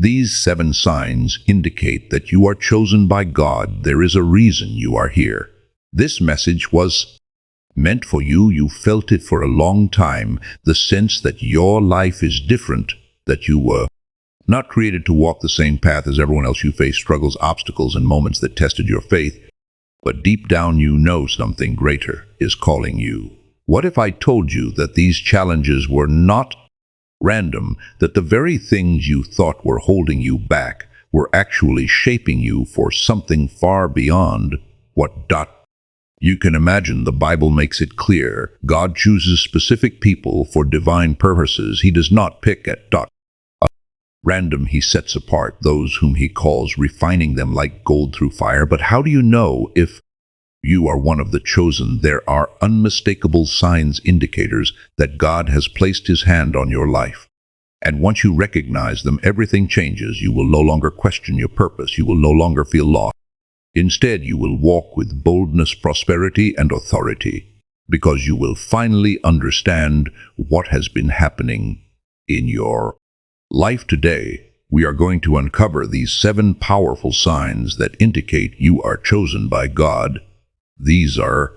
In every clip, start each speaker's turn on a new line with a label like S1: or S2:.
S1: These 7 signs indicate that you are chosen by God. There is a reason you are here. This message was meant for you. You felt it for a long time, the sense that your life is different, that you were not created to walk the same path as everyone else. You faced struggles, obstacles, and moments that tested your faith, but deep down you know something greater is calling you. What if I told you that these challenges were not random, that the very things you thought were holding you back were actually shaping you for something far beyond what you can imagine? The Bible makes it clear. God chooses specific people for divine purposes. He does not pick at random. He sets apart those whom he calls, refining them like gold through fire. But how do you know if you are one of the chosen? There are unmistakable signs, indicators that God has placed his hand on your life. And once you recognize them, everything changes. You will no longer question your purpose. You will no longer feel lost. Instead, you will walk with boldness, prosperity, and authority, because you will finally understand what has been happening in your life today. We are going to uncover these 7 powerful signs that indicate you are chosen by God. These are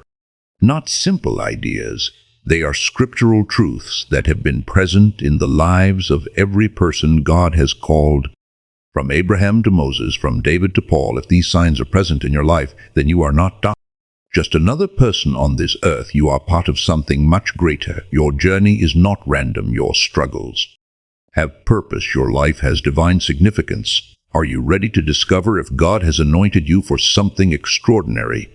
S1: not simple ideas. They are scriptural truths that have been present in the lives of every person God has called. From Abraham to Moses, from David to Paul. If these signs are present in your life, then you are not just another person on this earth. You are part of something much greater. Your journey is not random. Your struggles have purpose. Your life has divine significance. Are you ready to discover if God has anointed you for something extraordinary?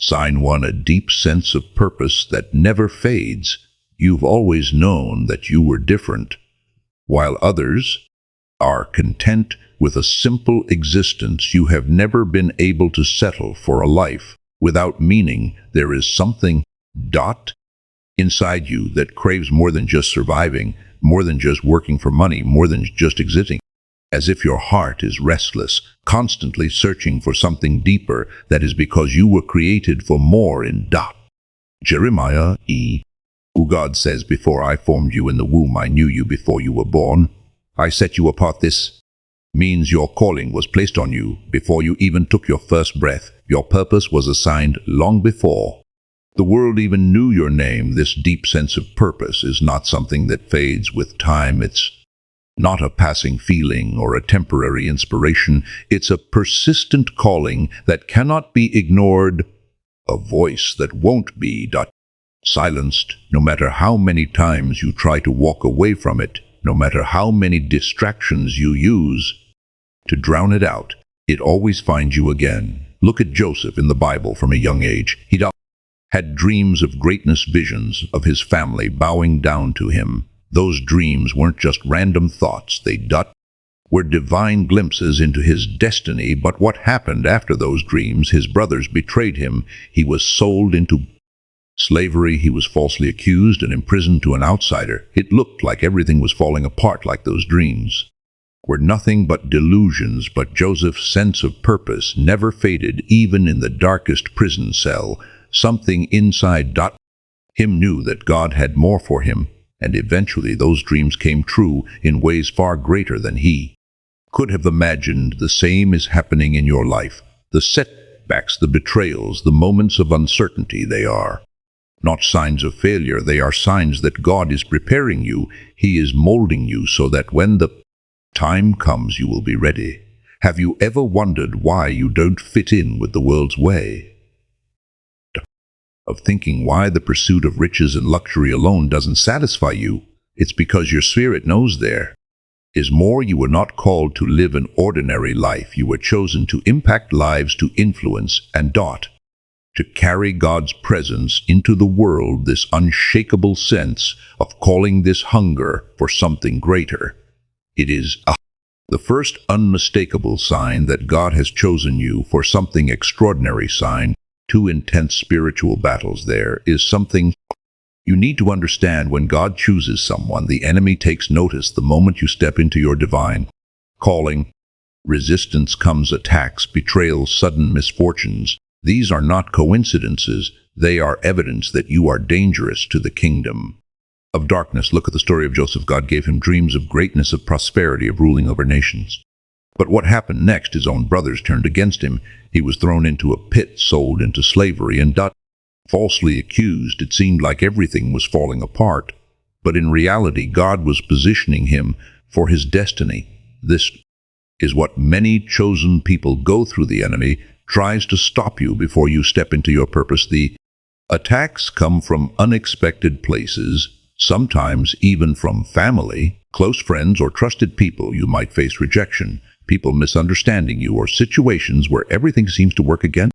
S1: Sign 1, a deep sense of purpose that never fades. You've always known that you were different, while others are content with a simple existence. You have never been able to settle for a life without meaning. There is something inside you that craves more than just surviving, more than just working for money, more than just existing. As if your heart is restless, constantly searching for something deeper. That is because you were created for more in Jeremiah who God says, before I formed you in the womb, I knew you. Before you were born, I set you apart. This means your calling was placed on you before you even took your first breath. Your purpose was assigned long before the world even knew your name. This deep sense of purpose is not something that fades with time. It's not a passing feeling or a temporary inspiration. It's a persistent calling that cannot be ignored, a voice that won't be silenced, no matter how many times you try to walk away from it. No matter how many distractions you use to drown it out, it always finds you again. Look at Joseph in the Bible. From a young age, he had dreams of greatness, visions of his family bowing down to him. Those dreams weren't just random thoughts. They were divine glimpses into his destiny. But what happened after those dreams? His brothers betrayed him. He was sold into slavery. He was falsely accused and imprisoned to an outsider. It looked like everything was falling apart, like those dreams were nothing but delusions. But Joseph's sense of purpose never faded, even in the darkest prison cell. Something inside him knew that God had more for him, and eventually those dreams came true in ways far greater than he could have imagined. The same is happening in your life. The setbacks, the betrayals, the moments of uncertainty, they are not signs of failure. They are signs that God is preparing you. He is molding you so that when the time comes, you will be ready. Have you ever wondered why you don't fit in with the world's way of thinking? Why the pursuit of riches and luxury alone doesn't satisfy you? It's because your spirit knows there is more. You were not called to live an ordinary life. You were chosen to impact lives, to influence and to carry God's presence into the world. This unshakable sense of calling, this hunger for something greater. It is the first unmistakable sign that God has chosen you for something extraordinary. Sign 2, intense spiritual battles. There is something you need to understand. When God chooses someone, the enemy takes notice. The moment you step into your divine calling, resistance comes, attacks, betrayals, sudden misfortunes. These are not coincidences. They are evidence that you are dangerous to the kingdom. of darkness. Look at the story of Joseph. God gave him dreams of greatness, of prosperity, of ruling over nations. But what happened next? His own brothers turned against him. He was thrown into a pit, sold into slavery, and falsely accused. It seemed like everything was falling apart. But in reality, God was positioning him for his destiny. This is what many chosen people go through. The enemy tries to stop you before you step into your purpose. The attacks come from unexpected places, sometimes even from family, close friends, or trusted people. You might face rejection, people misunderstanding you, or situations where everything seems to work against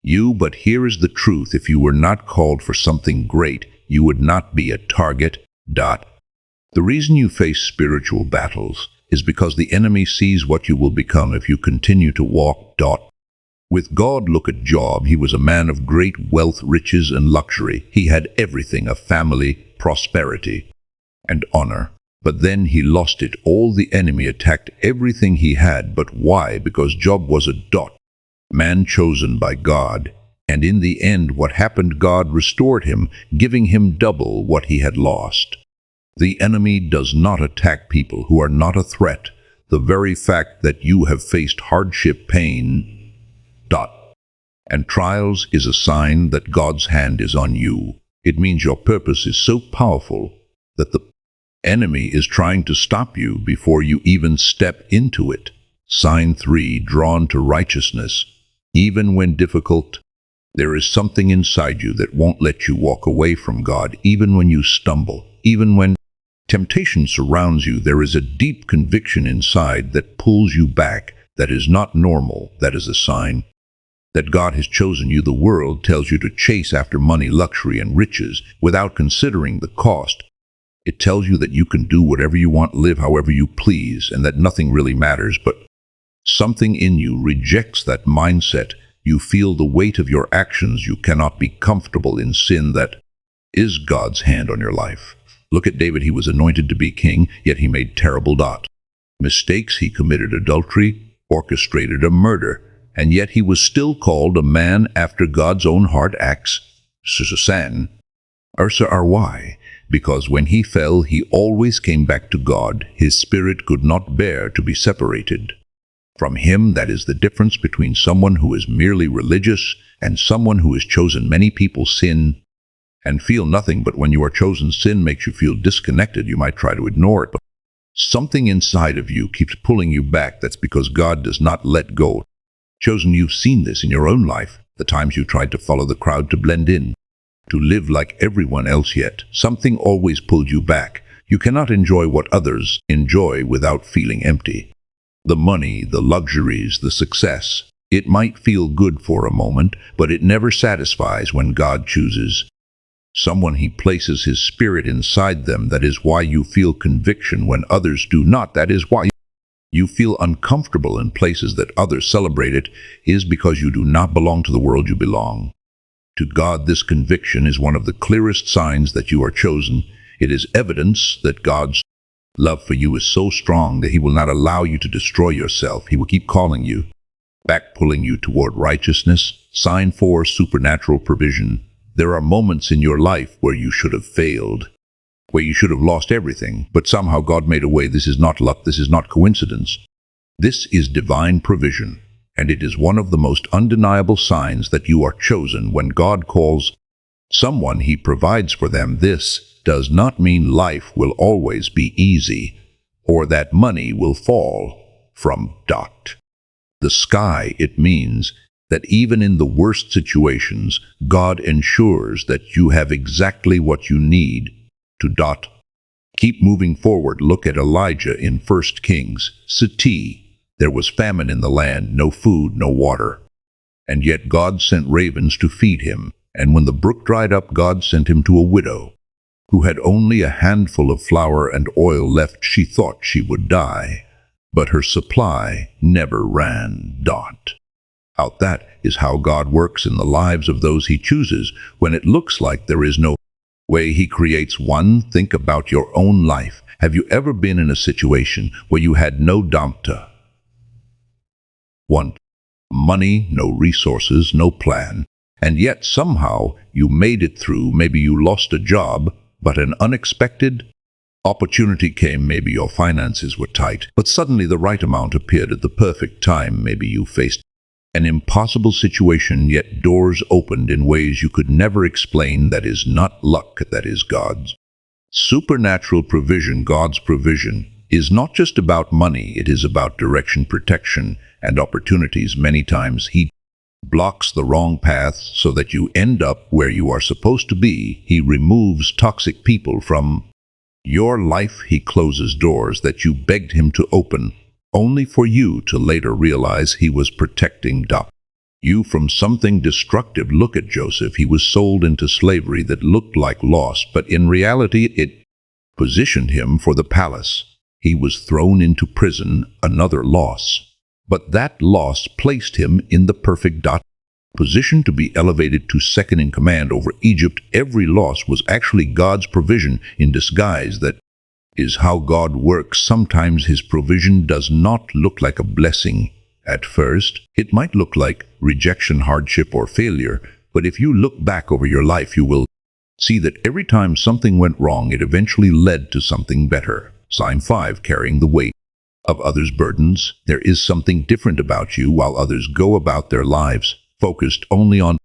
S1: you. But here is the truth. If you were not called for something great, you would not be a target. The reason you face spiritual battles is because the enemy sees what you will become if you continue to walk. With God. Look at Job. He was a man of great wealth, riches, and luxury. He had everything: a family, prosperity, and honor. But then he lost it all. The enemy attacked everything he had. But why? Because Job was a man chosen by God. And in the end, what happened? God restored him, giving him double what he had lost. The enemy does not attack people who are not a threat. The very fact that you have faced hardship, pain, and trials is a sign that God's hand is on you. It means your purpose is so powerful that the enemy is trying to stop you before you even step into it. Sign 3, drawn to righteousness. Even when difficult, there is something inside you that won't let you walk away from God. Even when you stumble, even when temptation surrounds you, there is a deep conviction inside that pulls you back. That is not normal. That is a sign that God has chosen you. The world tells you to chase after money, luxury, and riches without considering the cost. It tells you that you can do whatever you want, live however you please, and that nothing really matters. But something in you rejects that mindset. You feel the weight of your actions. You cannot be comfortable in sin that is God's hand on your life. Look at David. He was anointed to be king, yet he made terrible mistakes. He committed adultery, orchestrated a murder, and yet he was still called a man after God's own heart. Acts Why? Because when he fell, he always came back to God. His spirit could not bear to be separated from him. That is the difference between someone who is merely religious and someone who is chosen. Many people sin and feel nothing, but when you are chosen, sin makes you feel disconnected. You might try to ignore it, but something inside of you keeps pulling you back. That's because God does not let go. Chosen, you've seen this in your own life, the times you tried to follow the crowd, to blend in, to live like everyone else, yet something always pulled you back. You cannot enjoy what others enjoy without feeling empty. The money, the luxuries, the success, it might feel good for a moment, but it never satisfies. When God chooses someone, he places his spirit inside them. That is why you feel conviction when others do not. That is why you feel uncomfortable in places that others celebrate. It is because you do not belong to the world. You belong to God. This conviction is one of the clearest signs that you are chosen. It is evidence that God's love for you is so strong that he will not allow you to destroy yourself. He will keep calling you back, pulling you toward righteousness. Sign 4, supernatural provision. There are moments in your life where you should have failed, where you should have lost everything, but somehow God made a way. This is not luck. This is not coincidence. This is divine provision, and it is one of the most undeniable signs that you are chosen. When God calls someone, he provides for them. This does not mean life will always be easy or that money will fall from the sky. It means that even in the worst situations, God ensures that you have exactly what you need to keep moving forward. Look at Elijah in 1 Kings. There was famine in the land, no food, no water. And yet God sent ravens to feed him. And when the brook dried up, God sent him to a widow who had only a handful of flour and oil left. She thought she would die, but her supply never ran out. That is how God works in the lives of those he chooses. When it looks like there is no way, he creates one. Think about your own life. Have you ever been in a situation where you had no money, no resources, no plan, and yet somehow you made it through? Maybe you lost a job, but an unexpected opportunity came. Maybe your finances were tight, but suddenly the right amount appeared at the perfect time. Maybe you faced an impossible situation, yet doors opened in ways you could never explain. That is not luck, that is God's supernatural provision. God's provision is not just about money, it is about direction, protection, and opportunities. Many times He blocks the wrong path so that you end up where you are supposed to be. He removes toxic people from your life. He closes doors that you begged Him to open, only for you to later realize He was protecting you from something destructive. Look at Joseph. He was sold into slavery that looked like loss, but in reality it positioned him for the palace. He was thrown into prison, another loss. But that loss placed him in the perfect position to be elevated to second in command over Egypt. Every loss was actually God's provision in disguise. That is how God works. Sometimes His provision does not look like a blessing. At first, it might look like rejection, hardship, or failure, but if you look back over your life, you will see that every time something went wrong, it eventually led to something better. Sign 5, carrying the weight of others' burdens. There is something different about you. While others go about their lives focused only on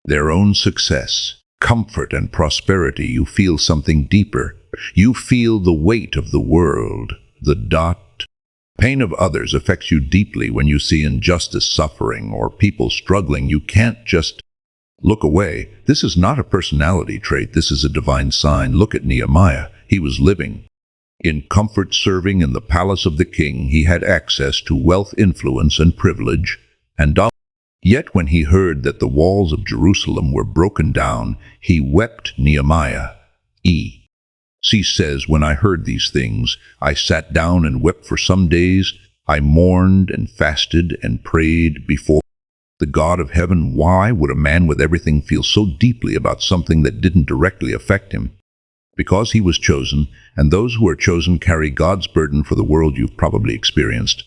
S1: their own success, comfort, and prosperity, you feel something deeper. You feel the weight of the world. The pain of others affects you deeply. When you see injustice, suffering, or people struggling, you can't just look away. This is not a personality trait. This is a divine sign. Look at Nehemiah. He was living in comfort, serving in the palace of the king. He had access to wealth, influence, and privilege, and yet when he heard that the walls of Jerusalem were broken down, he wept. Nehemiah C says, when I heard these things, I sat down and wept for some days. I mourned and fasted and prayed before the God of heaven. Why would a man with everything feel so deeply about something that didn't directly affect him? Because he was chosen, and those who are chosen carry God's burden for the world. You've probably experienced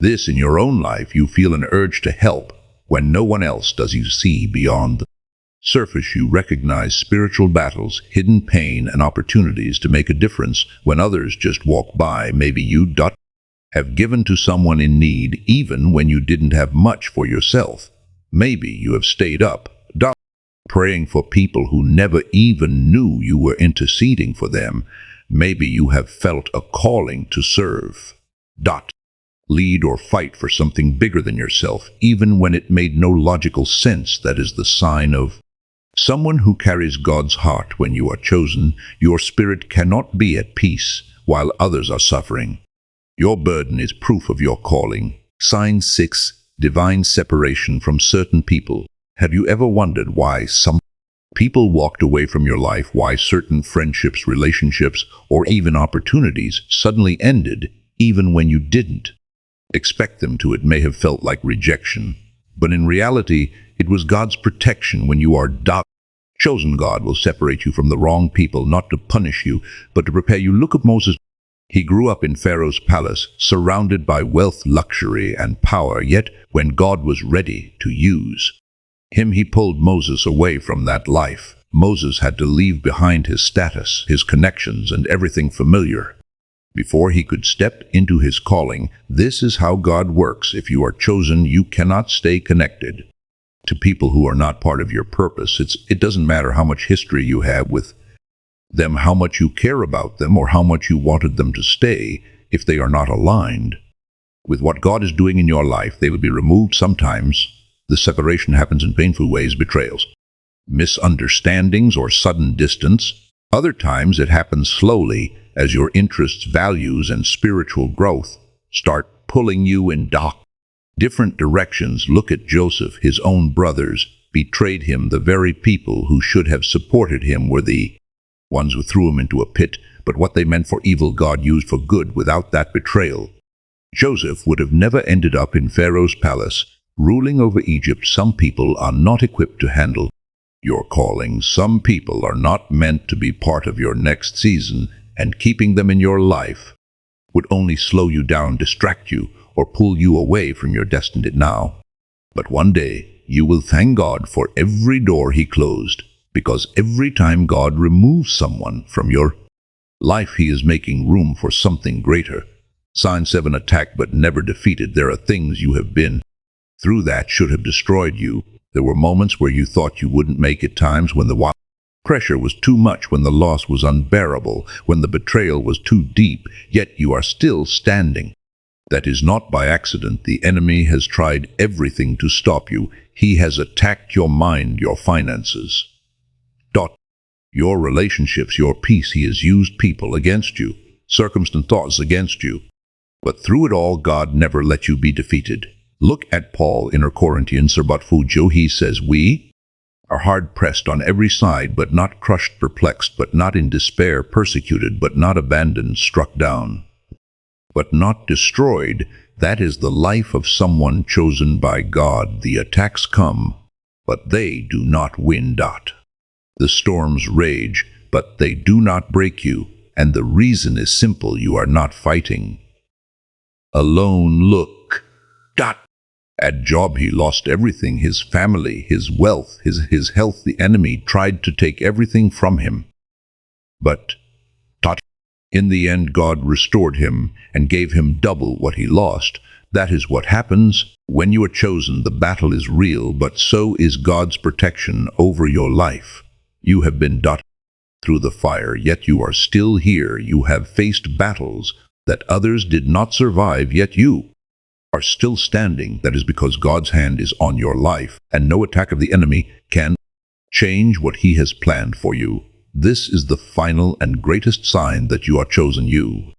S1: this in your own life. You feel an urge to help when no one else does. You see beyond the surface. You recognize spiritual battles, hidden pain, and opportunities to make a difference when others just walk by. Maybe you have given to someone in need even when you didn't have much for yourself. Maybe you have stayed up praying for people who never even knew you were interceding for them. Maybe you have felt a calling to serve, lead, or fight for something bigger than yourself, even when it made no logical sense. That is the sign of someone who carries God's heart. When you are chosen, your spirit cannot be at peace while others are suffering. Your burden is proof of your calling. Sign 6, divine separation from certain people. Have you ever wondered why some people walked away from your life? Why certain friendships, relationships, or even opportunities suddenly ended even when you didn't expect them to? It may have felt like rejection, but in reality, it was God's protection. When you are chosen, God will separate you from the wrong people, not to punish you, but to prepare you. Look at Moses. He grew up in Pharaoh's palace, surrounded by wealth, luxury, and power. Yet, when God was ready to use him, He pulled Moses away from that life. Moses had to leave behind his status, his connections, and everything familiar before he could step into his calling. This is how God works. If you are chosen, you cannot stay connected to people who are not part of your purpose. It doesn't matter how much history you have with them, how much you care about them, or how much you wanted them to stay. If they are not aligned with what God is doing in your life, they will be removed. Sometimes the separation happens in painful ways: betrayals, misunderstandings, or sudden distance. Other times it happens slowly as your interests, values, and spiritual growth start pulling you in different directions. Look at Joseph. His own brothers betrayed him. The very people who should have supported him were the ones who threw him into a pit. But what they meant for evil, God used for good. Without that betrayal, Joseph would have never ended up in Pharaoh's palace, ruling over Egypt. Some people are not equipped to handle your calling. Some people are not meant to be part of your next season, and keeping them in your life would only slow you down, distract you, or pull you away from your destiny now. But one day, you will thank God for every door He closed. Because every time God removes someone from your life, he is making room for something greater. Sign 7, attacked but never defeated. There are things you have been through that should have destroyed you. There were moments where you thought you wouldn't make it, times when the pressure was too much, when the loss was unbearable, when the betrayal was too deep, yet you are still standing. That is not by accident. The enemy has tried everything to stop you. He has attacked your mind, your finances, your relationships, your peace. He has used people against you, circumstance, thoughts against you. But through it all, God never let you be defeated. Look at Paul in Corinthians, he says, we are hard-pressed on every side, but not crushed, perplexed, but not in despair, persecuted, but not abandoned, struck down, but not destroyed. That is the life of someone chosen by God. The attacks come, but they do not win. The storms rage, but they do not break you. And the reason is simple: you are not fighting alone. Look at Job. He lost everything: his family, his wealth, his health. The enemy tried to take everything from him. But in the end, God restored him and gave him double what he lost. That is what happens when you are chosen. The battle is real, but so is God's protection over your life. You have been through the fire, yet you are still here. You have faced battles that others did not survive, yet you are still standing. That is because God's hand is on your life, and no attack of the enemy can change what he has planned for you. This is the final and greatest sign that you are chosen. You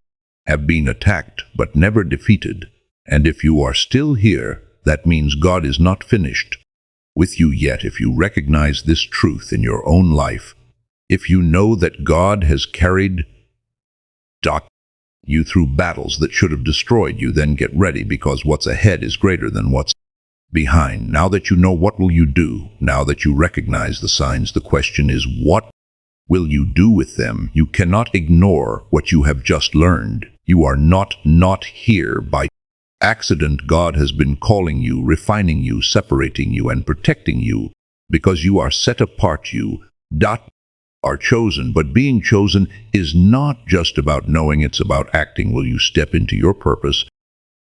S1: have been attacked, but never defeated. And if you are still here, that means God is not finished with you yet. If you recognize this truth in your own life, if you know that God has carried you through battles that should have destroyed you, then get ready, because what's ahead is greater than what's behind. Now that you know, what will you do? Now that you recognize the signs, the question is, what will you do with them? You cannot ignore what you have just learned. You are not here by accident. God has been calling you, refining you, separating you, and protecting you, because you are set apart. You are chosen. But being chosen is not just about knowing, it's about acting. Will you step into your purpose,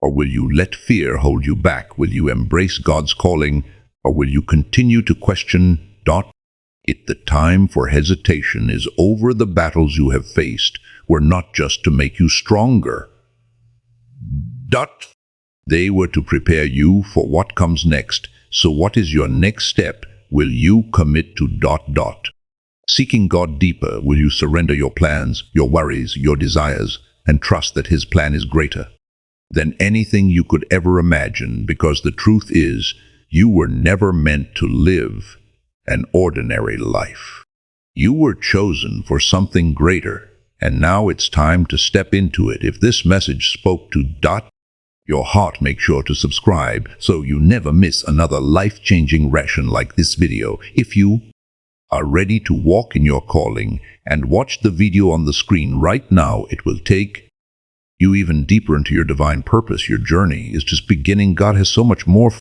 S1: or will you let fear hold you back? Will you embrace God's calling, or will you continue to question it? The time for hesitation is over. The battles you have faced were not just to make you stronger. They were to prepare you for what comes next. So what is your next step? Will you commit to seeking God deeper? Will you surrender your plans, your worries, your desires, and trust that his plan is greater than anything you could ever imagine? Because the truth is, you were never meant to live an ordinary life. You were chosen for something greater, and now it's time to step into it. If this message spoke to your heart, make sure to subscribe so you never miss another life-changing ration like this video. If you are ready to walk in your calling and watch the video on the screen right now, it will take you even deeper into your divine purpose. Your journey is just beginning. God has so much more